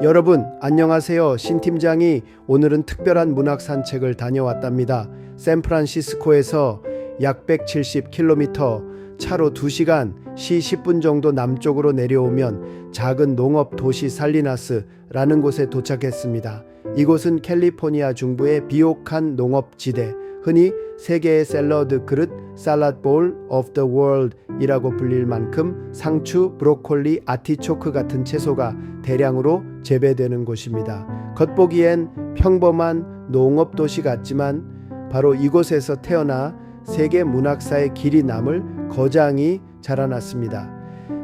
여러분 안녕하세요. 신 팀장이 오늘은 특별한 문학 산책을 다녀왔답니다. 샌프란시스코에서 약 170km, 차로 2시간, 시 10분 정도 남쪽으로 내려오면 작은 농업 도시 살리나스라는 곳에 도착했습니다. 이곳은 캘리포니아 중부의 비옥한 농업지대, 흔히 세계의 샐러드 그릇, 살라드 볼 오브 더 월드이라고 불릴 만큼 상추, 브로콜리, 아티초크 같은 채소가 대량으로 재배되는 곳입니다. 겉보기엔 평범한 농업도시 같지만 바로 이곳에서 태어나 세계 문학사의 길이 남을 거장이 자라났습니다.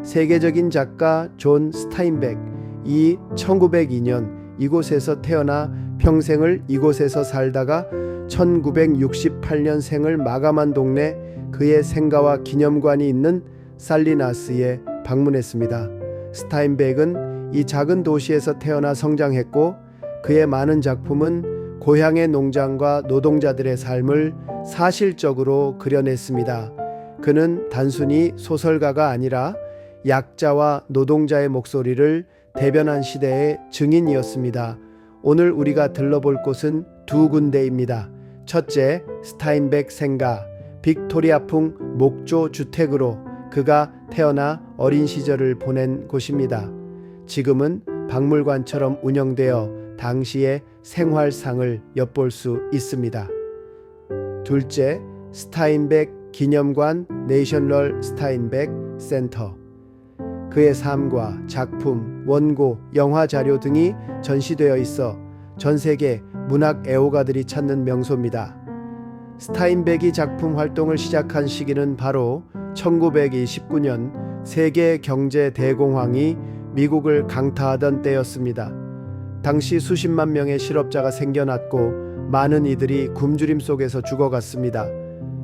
세계적인 작가 존 스타인백이 1902년 이곳에서 태어나 평생을 이곳에서 살다가 1968년 생을 마감한 동네 그의 생가와 기념관이 있는 살리나스에 방문했습니다. 스타인백은 이 작은 도시에서 태어나 성장했고 그의 많은 작품은 고향의 농장과 노동자들의 삶을 사실적으로 그려냈습니다. 그는 단순히 소설가가 아니라 약자와 노동자의 목소리를 대변한 시대의 증인이었습니다. 오늘 우리가 들러볼 곳은 두 군데입니다. 첫째, 스타인백 생가, 빅토리아풍 목조 주택으로 그가 태어나 어린 시절을 보낸 곳입니다. 지금은 박물관처럼 운영되어 당시의 생활상을 엿볼 수 있습니다. 둘째, 스타인백 기념관 내셔널 스타인백 센터. 그의 삶과 작품, 원고, 영화 자료 등이 전시되어 있어 전 세계 문학 애호가들이 찾는 명소입니다. 스타인백이 작품 활동을 시작한 시기는 바로 1929년 세계 경제 대공황이 미국을 강타하던 때였습니다. 당시 수십만 명의 실업자가 생겨났고 많은 이들이 굶주림 속에서 죽어갔습니다.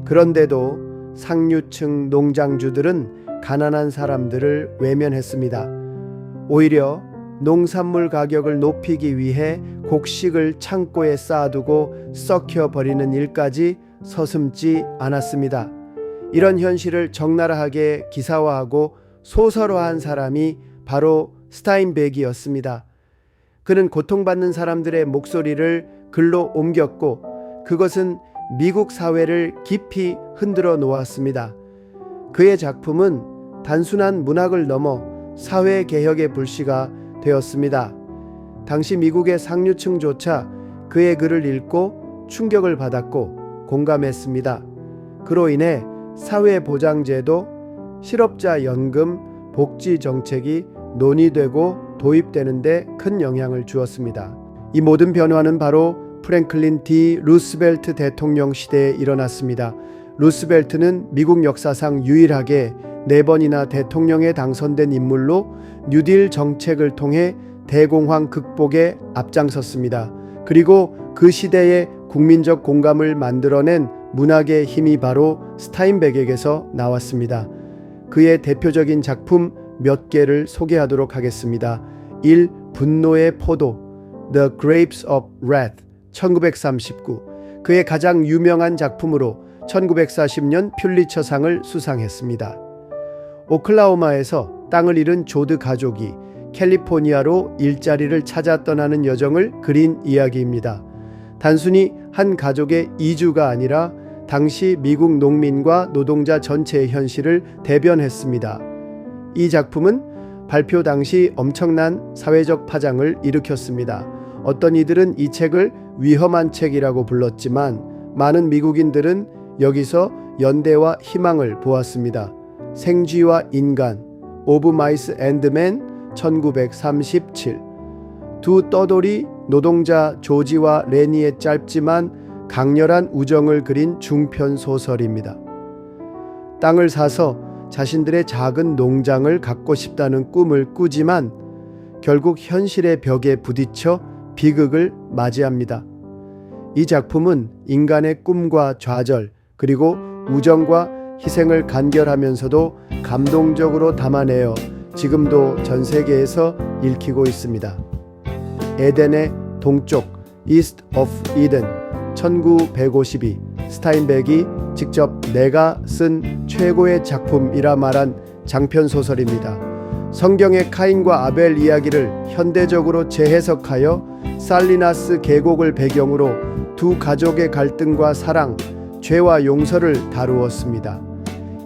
그런데도 상류층 농장주들은 가난한 사람들을 외면했습니다. 오히려 농산물 가격을 높이기 위해 곡식을 창고에 쌓아두고 썩혀버리는 일까지 서슴지 않았습니다. 이런 현실을 적나라하게 기사화하고 소설화한 사람이 바로 스타인백이었습니다. 그는 고통받는 사람들의 목소리를 글로 옮겼고 그것은 미국 사회를 깊이 흔들어 놓았습니다. 그의 작품은 단순한 문학을 넘어 사회개혁의 불씨가 되었습니다. 당시 미국의 상류층조차 그의 글을 읽고 충격을 받았고 공감했습니다. 그로 인해 사회보장제도, 실업자 연금, 복지 정책이 논의되고 도입되는 데 큰 영향을 주었습니다. 이 모든 변화는 바로 프랭클린 D. 루스벨트 대통령 시대에 일어났습니다. 루스벨트는 미국 역사상 유일하게 4번이나 대통령에 당선된 인물로 뉴딜 정책을 통해 대공황 극복에 앞장섰습니다. 그리고 그 시대의 국민적 공감을 만들어낸 문학의 힘이 바로 스타인백에게서 나왔습니다. 그의 대표적인 작품 몇 개를 소개하도록 하겠습니다. 1. 분노의 포도 The Grapes of Wrath 1939. 그의 가장 유명한 작품으로 1940년 퓰리처상을 수상했습니다. 오클라호마에서 땅을 잃은 조드 가족이 캘리포니아로 일자리를 찾아 떠나는 여정을 그린 이야기입니다. 단순히 한 가족의 이주가 아니라 당시 미국 농민과 노동자 전체의 현실을 대변했습니다. 이 작품은 발표 당시 엄청난 사회적 파장을 일으켰습니다. 어떤 이들은 이 책을 위험한 책이라고 불렀지만 많은 미국인들은 여기서 연대와 희망을 보았습니다. 생쥐와 인간, 오브 마이스 앤드 맨 1937. 두 떠돌이 노동자 조지와 레니의 짧지만 강렬한 우정을 그린 중편 소설입니다. 땅을 사서 자신들의 작은 농장을 갖고 싶다는 꿈을 꾸지만 결국 현실의 벽에 부딪혀 비극을 맞이합니다. 이 작품은 인간의 꿈과 좌절 그리고 우정과 희생을 간결하면서도 감동적으로 담아내어 지금도 전 세계에서 읽히고 있습니다. 에덴의 동쪽 East of Eden 1952. 스타인백이 직접 내가 쓴 최고의 작품이라 말한 장편 소설입니다. 성경의 카인과 아벨 이야기를 현대적으로 재해석하여 살리나스 계곡을 배경으로 두 가족의 갈등과 사랑, 죄와 용서를 다루었습니다.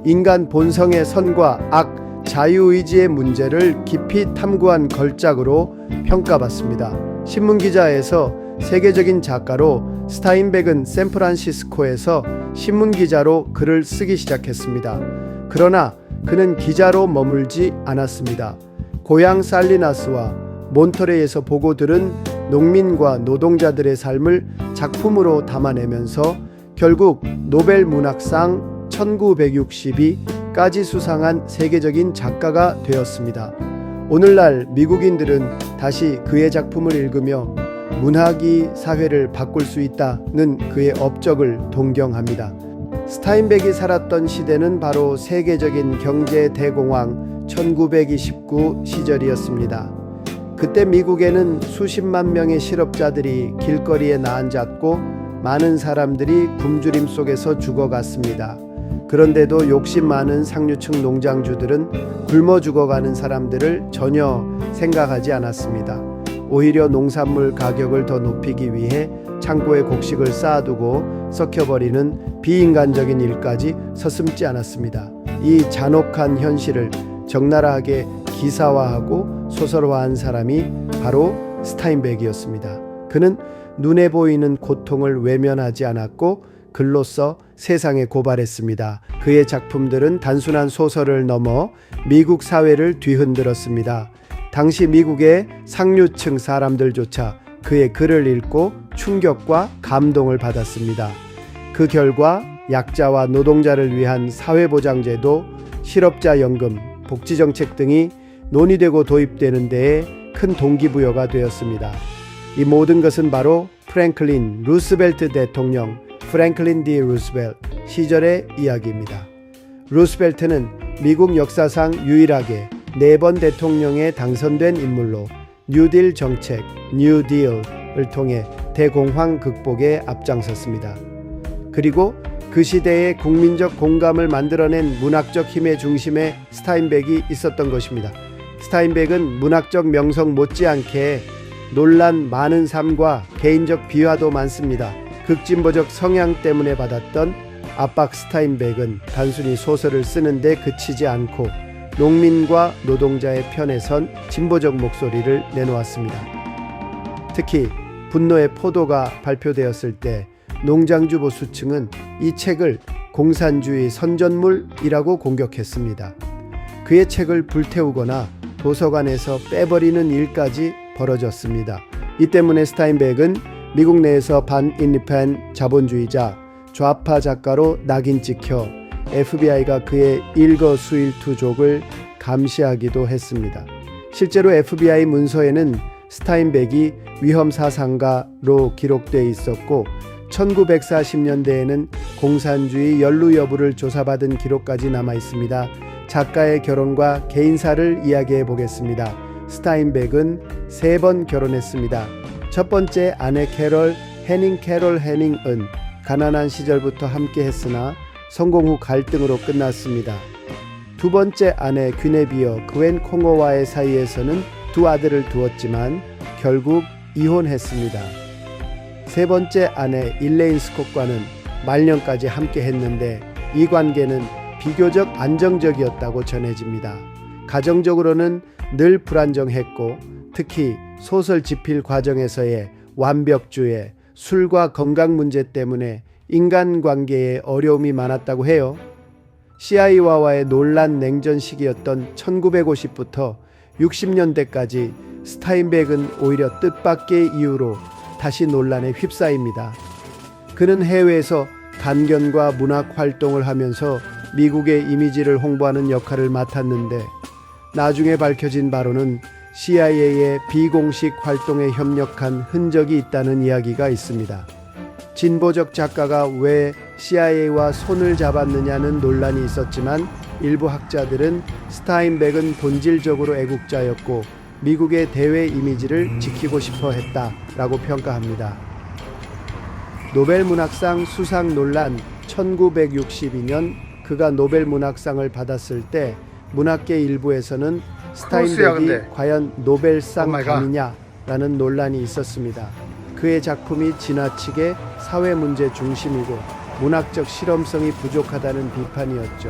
인간 본성의 선과 악, 자유의지의 문제를 깊이 탐구한 걸작으로 평가받습니다. 신문기자에서 세계적인 작가로 스타인백은 샌프란시스코에서 신문기자로 글을 쓰기 시작했습니다. 그러나 그는 기자로 머물지 않았습니다. 고향 살리나스와 몬터레이에서 보고 들은 농민과 노동자들의 삶을 작품으로 담아내면서 결국 노벨 문학상 1962까지 수상한 세계적인 작가가 되었습니다. 오늘날 미국인들은 다시 그의 작품을 읽으며 문학이 사회를 바꿀 수 있다는 그의 업적을 동경합니다. 스타인백이 살았던 시대는 바로 세계적인 경제 대공황 1929 시절이었습니다. 그때 미국에는 수십만 명의 실업자들이 길거리에 나앉았고 많은 사람들이 굶주림 속에서 죽어갔습니다. 그런데도 욕심 많은 상류층 농장주들은 굶어 죽어가는 사람들을 전혀 생각하지 않았습니다. 오히려 농산물 가격을 더 높이기 위해 창고에 곡식을 쌓아두고 썩혀버리는 비인간적인 일까지 서슴지 않았습니다. 이 잔혹한 현실을 적나라하게 기사화하고 소설화한 사람이 바로 스타인백이었습니다. 그는 눈에 보이는 고통을 외면하지 않았고 글로써 세상에 고발했습니다. 그의 작품들은 단순한 소설을 넘어 미국 사회를 뒤흔들었습니다. 당시 미국의 상류층 사람들조차 그의 글을 읽고 충격과 감동을 받았습니다. 그 결과 약자와 노동자를 위한 사회보장제도, 실업자 연금, 복지정책 등이 논의되고 도입되는 데에 큰 동기부여가 되었습니다. 이 모든 것은 바로 프랭클린 루스벨트 대통령, 프랭클린 D. 루스벨트 시절의 이야기입니다. 루스벨트는 미국 역사상 유일하게 4번 대통령에 당선된 인물로 뉴딜 정책, 뉴딜을 통해 대공황 극복에 앞장섰습니다. 그리고 그 시대의 국민적 공감을 만들어낸 문학적 힘의 중심에 스타인백이 있었던 것입니다. 스타인백은 문학적 명성 못지않게 논란 많은 삶과 개인적 비화도 많습니다. 극진보적 성향 때문에 받았던 압박 스타인백은 단순히 소설을 쓰는데 그치지 않고 농민과 노동자의 편에 선 진보적 목소리를 내놓았습니다. 특히 분노의 포도가 발표되었을 때 농장주 보수층은 이 책을 공산주의 선전물이라고 공격했습니다. 그의 책을 불태우거나 도서관에서 빼버리는 일까지 벌어졌습니다. 이 때문에 스타인백은 미국 내에서 반인디펜 자본주의자, 좌파 작가로 낙인 찍혀 FBI가 그의 일거수일투족을 감시하기도 했습니다. 실제로 FBI 문서에는 스타인백이 위험사상가로 기록되어 있었고 1940년대에는 공산주의 연루 여부를 조사받은 기록까지 남아 있습니다. 작가의 결혼과 개인사를 이야기해 보겠습니다. 스타인백은 3번 결혼했습니다. 첫 번째 아내 캐롤 해닝은 가난한 시절부터 함께 했으나 성공 후 갈등으로 끝났습니다. 두 번째 아내 귀네비어 그웬 콩어와의 사이에서는 2 아들을 두었지만 결국 이혼했습니다. 세 번째 아내 일레인 스콧과는 말년까지 함께 했는데 이 관계는 비교적 안정적이었다고 전해집니다. 가정적으로는 늘 불안정했고 특히 소설 집필 과정에서의 완벽주의, 술과 건강 문제 때문에 인간관계에 어려움이 많았다고 해요. CIA와의 논란 냉전 시기였던 1950부터 60년대까지 스타인백은 오히려 뜻밖의 이유로 다시 논란에 휩싸입니다. 그는 해외에서 단견과 문학 활동을 하면서 미국의 이미지를 홍보하는 역할을 맡았는데 나중에 밝혀진 바로는 CIA의 비공식 활동에 협력한 흔적이 있다는 이야기가 있습니다. 진보적 작가가 왜 CIA와 손을 잡았느냐는 논란이 있었지만 일부 학자들은 스타인백은 본질적으로 애국자였고 미국의 대외 이미지를 지키고 싶어 했다라고 평가합니다. 노벨 문학상 수상 논란 1962년 그가 노벨 문학상을 받았을 때 문학계 일부에서는 크로스야, 스타인백이 근데. 과연 노벨상 오 마이 갓. 감이냐라는 논란이 있었습니다. 그의 작품이 지나치게 사회 문제 중심이고 문학적 실험성이 부족하다는 비판이었죠.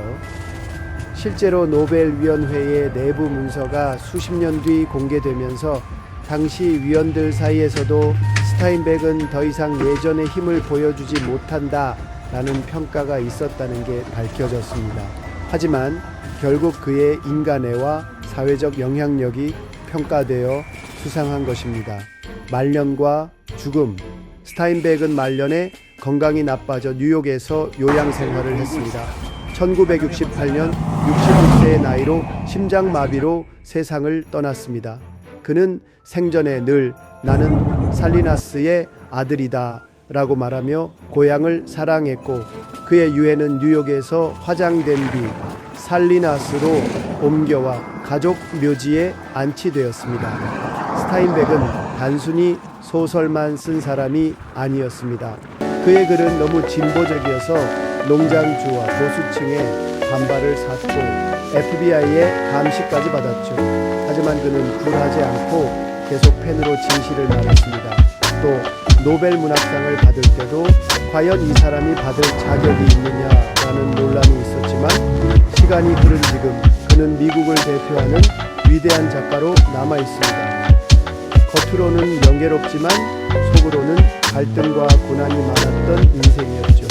실제로 노벨위원회의 내부 문서가 수십 년 뒤 공개되면서 당시 위원들 사이에서도 스타인백은 더 이상 예전의 힘을 보여주지 못한다라는 평가가 있었다는 게 밝혀졌습니다. 하지만 결국 그의 인간애와 사회적 영향력이 평가되어 수상한 것입니다. 말년과 죽음. 스타인백은 말년에 건강이 나빠져 뉴욕에서 요양 생활을 했습니다. 1968년 66세의 나이로 심장마비로 세상을 떠났습니다. 그는 생전에 늘 나는 살리나스의 아들이다 라고 말하며 고향을 사랑했고 그의 유해는 뉴욕에서 화장된 뒤 살리나스로 옮겨와 가족 묘지에 안치되었습니다. 스타인백은 단순히 소설만 쓴 사람이 아니었습니다. 그의 글은 너무 진보적이어서 농장주와 보수층의 반발을 샀고 FBI의 감시까지 받았죠. 하지만 그는 굴하지 않고 계속 펜으로 진실을 말했습니다. 또 노벨 문학상을 받을 때도 과연 이 사람이 받을 자격이 있느냐라는 논란이 있었지만 시간이 흐른 지금 그는 미국을 대표하는 위대한 작가로 남아 있습니다. 겉으로는 명예롭지만 속으로는 갈등과 고난이 많았던 인생이었죠.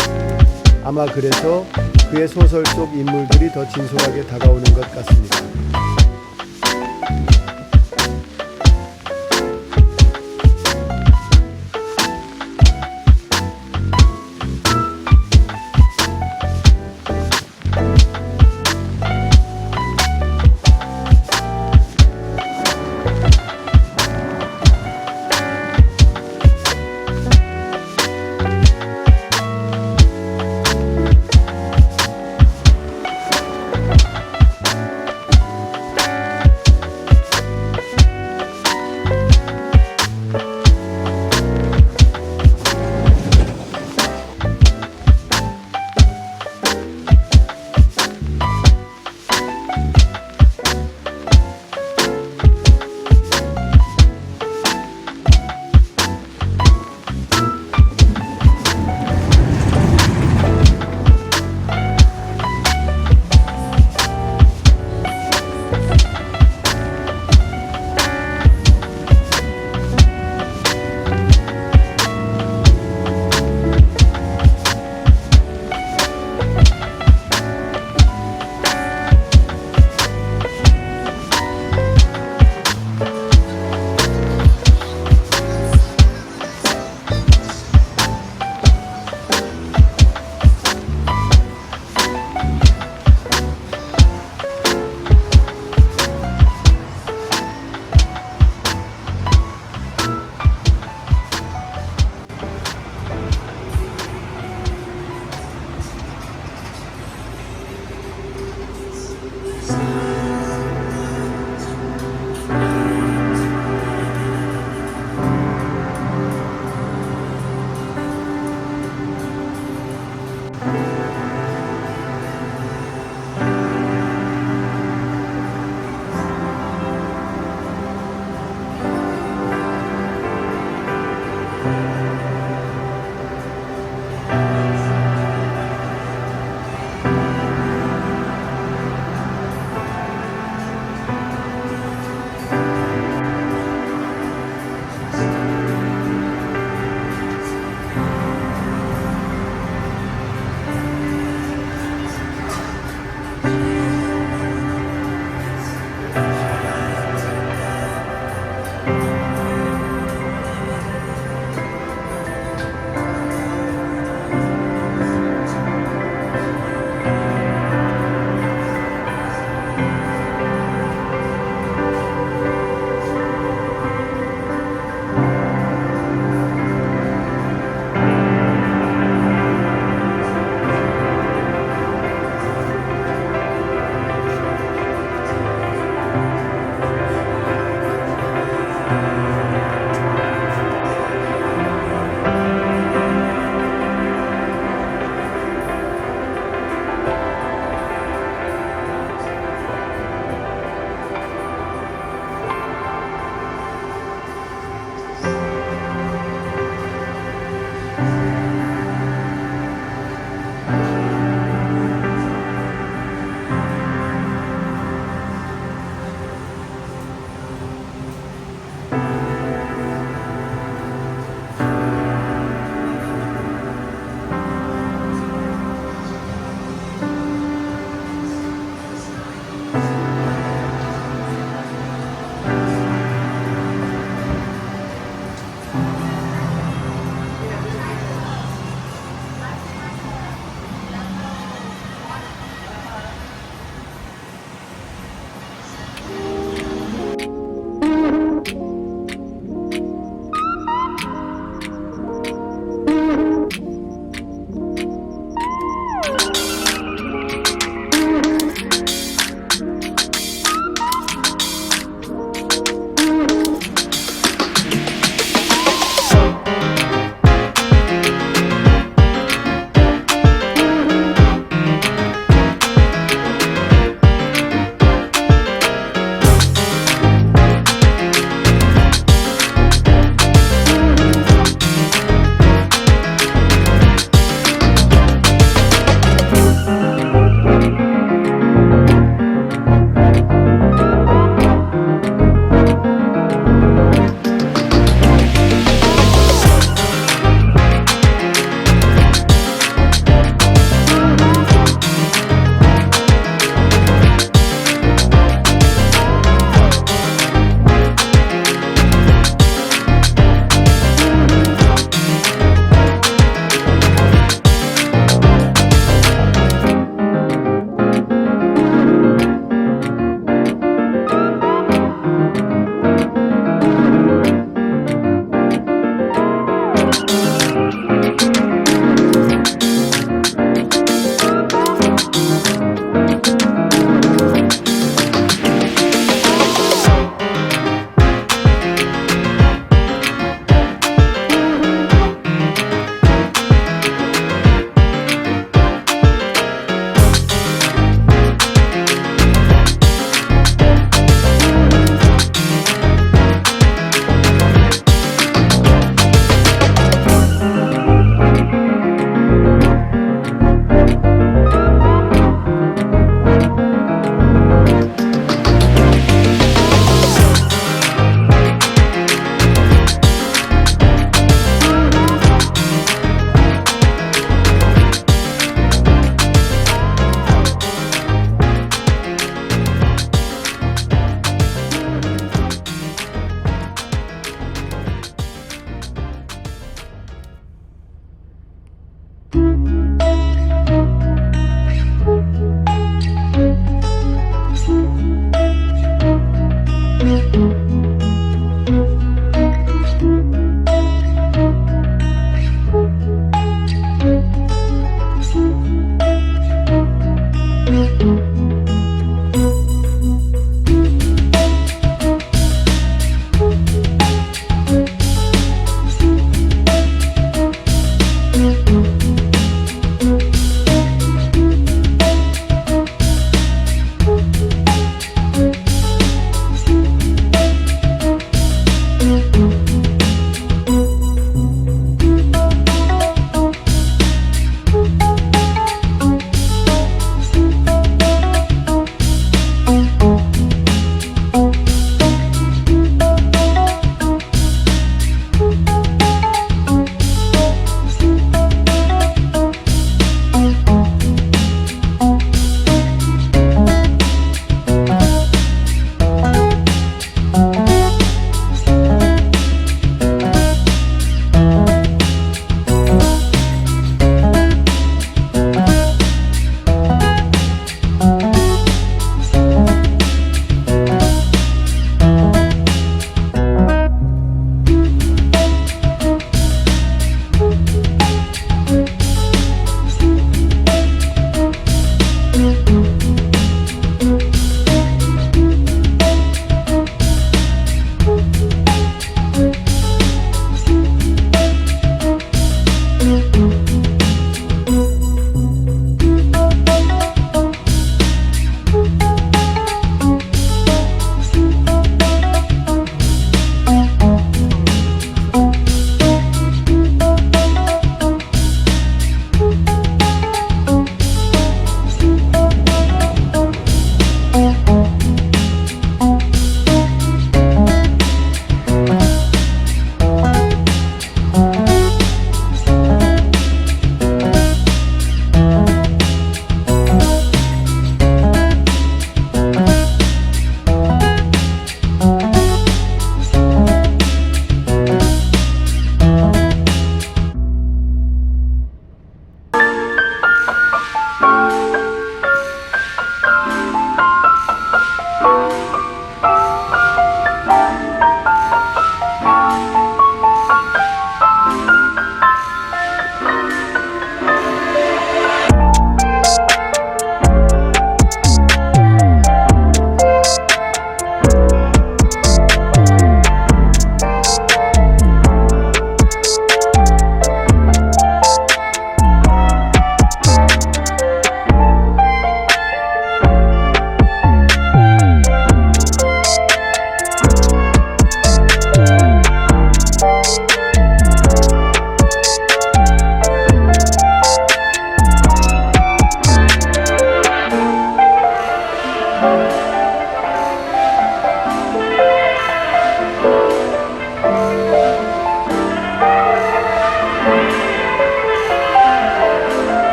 아마 그래서 그의 소설 속 인물들이 더 진솔하게 다가오는 것 같습니다.